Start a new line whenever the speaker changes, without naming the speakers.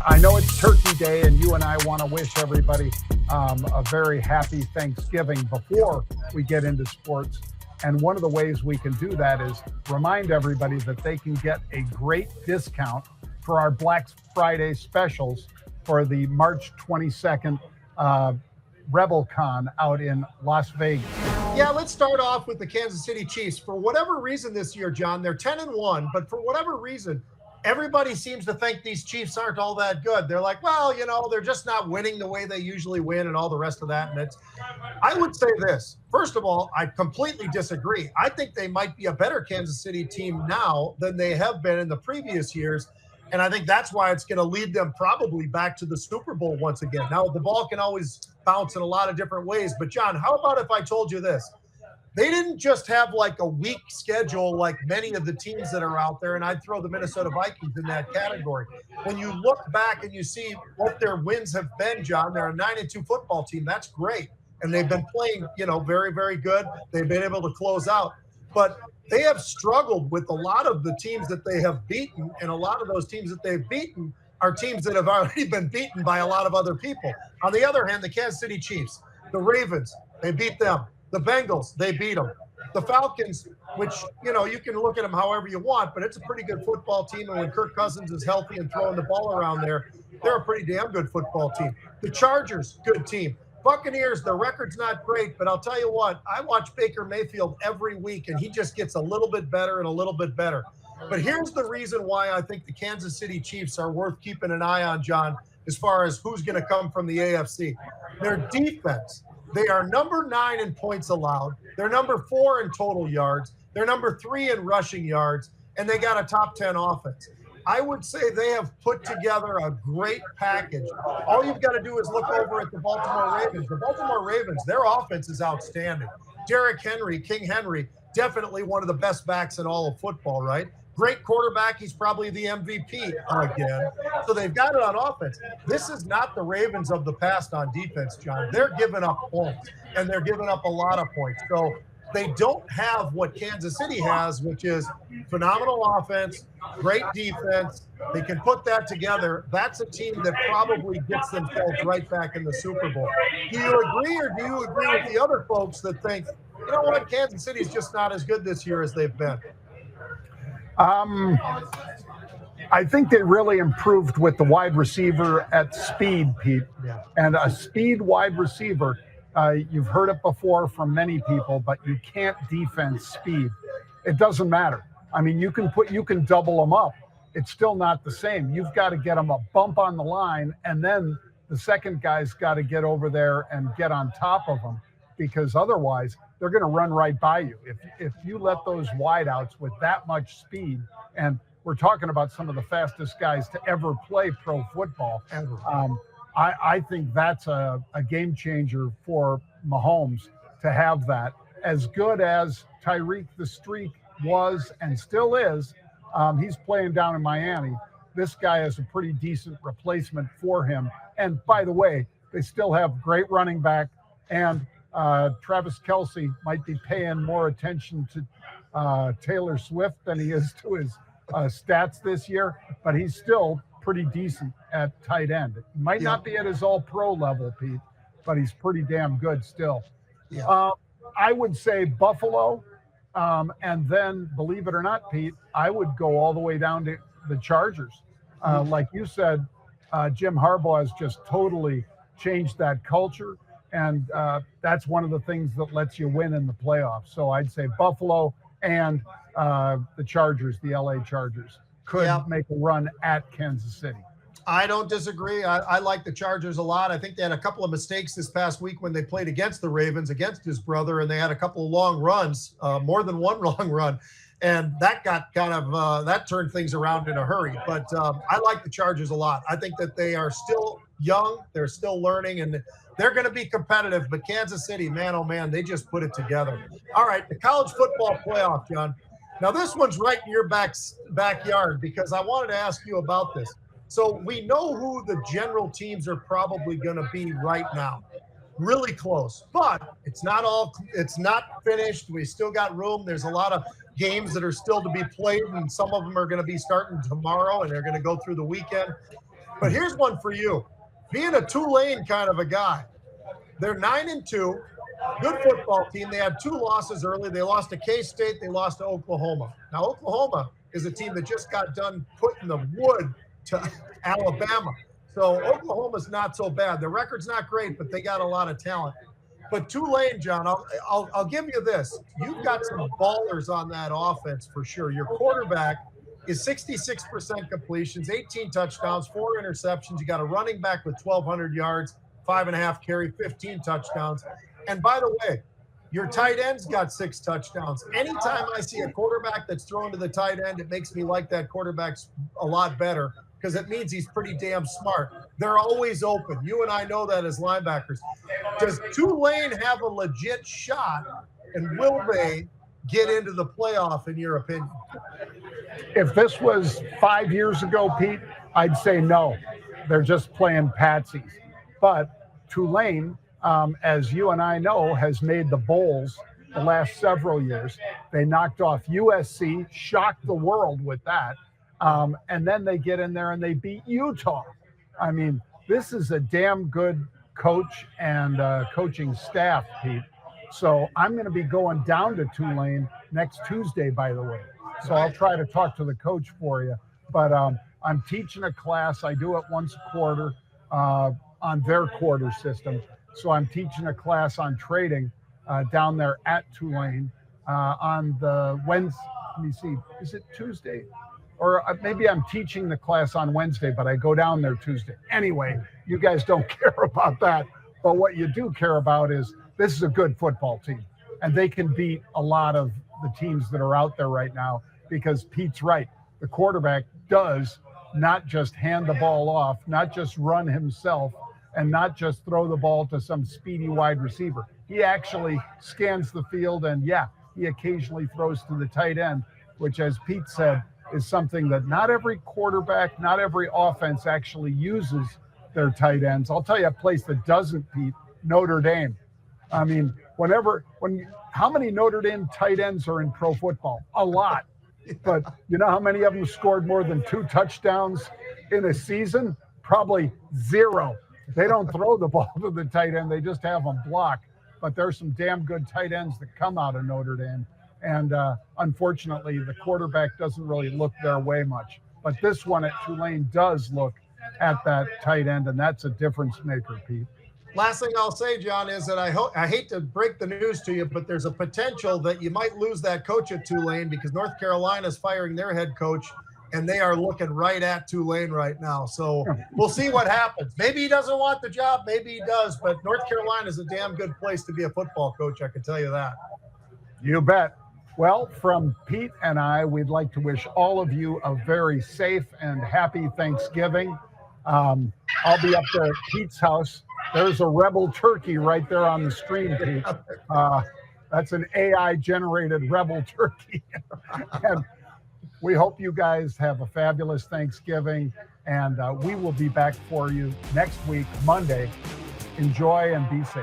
I know it's Turkey Day, and you and I want to wish everybody a very happy Thanksgiving before we get into sports. And one of the ways we can do that is remind everybody that they can get a great discount for our Black Friday specials for the March 22nd RebelCon out in Las Vegas.
Yeah, let's start off with the Kansas City Chiefs. For whatever reason this year, John, they're 10-1, but for whatever reason, everybody seems to think these Chiefs aren't all that good. They're like, well, they're just not winning the way they usually win and all the rest of that. And I would say this. First of all, I completely disagree. I think they might be a better Kansas City team now than they have been in the previous years. And I think that's why it's going to lead them probably back to the Super Bowl once again. Now, the ball can always bounce in a lot of different ways. But, John, how about if I told you this? They didn't just have like a weak schedule like many of the teams that are out there, and I'd throw the Minnesota Vikings in that category. When you look back and you see what their wins have been, John, they're a 9-2 football team. That's great. And they've been playing, very, very good. They've been able to close out. But they have struggled with a lot of the teams that they have beaten, and a lot of those teams that they've beaten are teams that have already been beaten by a lot of other people. On the other hand, the Kansas City Chiefs, the Ravens, they beat them. The Bengals, they beat them. The Falcons, which, you can look at them however you want, but it's a pretty good football team. And when Kirk Cousins is healthy and throwing the ball around there, they're a pretty damn good football team. The Chargers, good team. Buccaneers, their record's not great, but I'll tell you what, I watch Baker Mayfield every week, and he just gets a little bit better and a little bit better. But here's the reason why I think the Kansas City Chiefs are worth keeping an eye on, John, as far as who's going to come from the AFC. Their defense. They are number 9 in points allowed. They're number 4 in total yards. They're number 3 in rushing yards, and they got a top 10 offense. I would say they have put together a great package. All you've got to do is look over at the Baltimore Ravens. The Baltimore Ravens, their offense is outstanding. Derrick Henry, King Henry, definitely one of the best backs in all of football, right? Great quarterback. He's probably the MVP again. So they've got it on offense. This is not the Ravens of the past on defense, John. They're giving up points, and they're giving up a lot of points. So they don't have what Kansas City has, which is phenomenal offense, great defense. They can put that together. That's a team that probably gets themselves right back in the Super Bowl. Do you agree, or do you agree with the other folks that think, you know what, Kansas City is just not as good this year as they've been?
I think they really improved with the wide receiver at speed, Pete.
Yeah.
And a speed wide receiver, you've heard it before from many people, but you can't defense speed. It doesn't matter. I mean, you can double them up. It's still not the same. You've got to get them a bump on the line, and then the second guy's got to get over there and get on top of them, because otherwise they're going to run right by you. If you let those wideouts with that much speed, and we're talking about some of the fastest guys to ever play pro football, I think that's a game changer for Mahomes to have that. As good as Tyreek the Streak was and still is, he's playing down in Miami. This guy is a pretty decent replacement for him. And by the way, they still have great running back, and Travis Kelce might be paying more attention to Taylor Swift than he is to his stats this year, but he's still pretty decent at tight end. He might not be at his all-pro level, Pete, but he's pretty damn good still.
Yeah.
I would say Buffalo, and then, believe it or not, Pete, I would go all the way down to the Chargers. Like you said, Jim Harbaugh has just totally changed that culture. And that's one of the things that lets you win in the playoffs. So I'd say Buffalo and the Chargers, the LA Chargers, could make a run at Kansas City.
I don't disagree. I like the Chargers a lot. I think they had a couple of mistakes this past week when they played against the Ravens, against his brother, and they had a couple of long runs, more than one long run. And that got that turned things around in a hurry. But I like the Chargers a lot. I think that they are still young. They're still learning, and they're going to be competitive. But Kansas City, man, oh, man, they just put it together. All right, the college football playoff, John. Now, this one's right in your backyard, because I wanted to ask you about this. So we know who the general teams are probably going to be right now. Really close. But it's not finished. We still got room. There's a lot of games that are still to be played, and some of them are going to be starting tomorrow, and they're going to go through the weekend. But here's one for you. Being a Tulane kind of a guy, they're 9-2, good football team. They had 2 losses early. They lost to K-State. They lost to Oklahoma. Now, Oklahoma is a team that just got done putting the wood to Alabama. So Oklahoma's not so bad. Their record's not great, but they got a lot of talent. But Tulane, John, I'll give you this. You've got some ballers on that offense for sure. Your quarterback is 66% completions, 18 touchdowns, 4 interceptions. You got a running back with 1,200 yards, 5.5 carry, 15 touchdowns. And by the way, your tight end's got 6 touchdowns. Anytime I see a quarterback that's thrown to the tight end, it makes me like that quarterback a lot better because it means he's pretty damn smart. They're always open. You and I know that as linebackers. Does Tulane have a legit shot, and will they get into the playoff, in your opinion?
If this was 5 years ago, Pete, I'd say no. They're just playing patsies. But Tulane, as you and I know, has made the bowls the last several years. They knocked off USC, shocked the world with that. And then they get in there and they beat Utah. I mean, this is a damn good coach and coaching staff, Pete. So I'm going to be going down to Tulane next Tuesday, by the way. So I'll try to talk to the coach for you. But I'm teaching a class. I do it once a quarter on their quarter system. So I'm teaching a class on trading down there at Tulane on the Wednesday. Let me see. Is it Tuesday? Or maybe I'm teaching the class on Wednesday, but I go down there Tuesday. Anyway, you guys don't care about that. But what you do care about is this is a good football team. And they can beat a lot of the teams that are out there right now because Pete's right. The quarterback does not just hand the ball off, not just run himself, and not just throw the ball to some speedy wide receiver. He actually scans the field, and yeah, he occasionally throws to the tight end, which, as Pete said, is something that not every quarterback, not every offense actually uses their tight ends. I'll tell you a place that doesn't, Pete, Notre Dame. I mean, how many Notre Dame tight ends are in pro football? A lot. But you know how many of them scored more than 2 touchdowns in a season? Probably 0. They don't throw the ball to the tight end. They just have them block. But there's some damn good tight ends that come out of Notre Dame. And unfortunately, the quarterback doesn't really look their way much. But this one at Tulane does look at that tight end, and that's a difference maker, Pete.
Last thing I'll say, John, is that I hate to break the news to you, but there's a potential that you might lose that coach at Tulane because North Carolina's firing their head coach, and they are looking right at Tulane right now. So we'll see what happens. Maybe he doesn't want the job. Maybe he does. But North Carolina is a damn good place to be a football coach, I can tell you that.
You bet. Well, from Pete and I, we'd like to wish all of you a very safe and happy Thanksgiving. I'll be up there at Pete's house. There's a Rebel turkey right there on the screen, Pete. That's an AI-generated Rebel turkey. And we hope you guys have a fabulous Thanksgiving, and we will be back for you next week, Monday. Enjoy and be safe.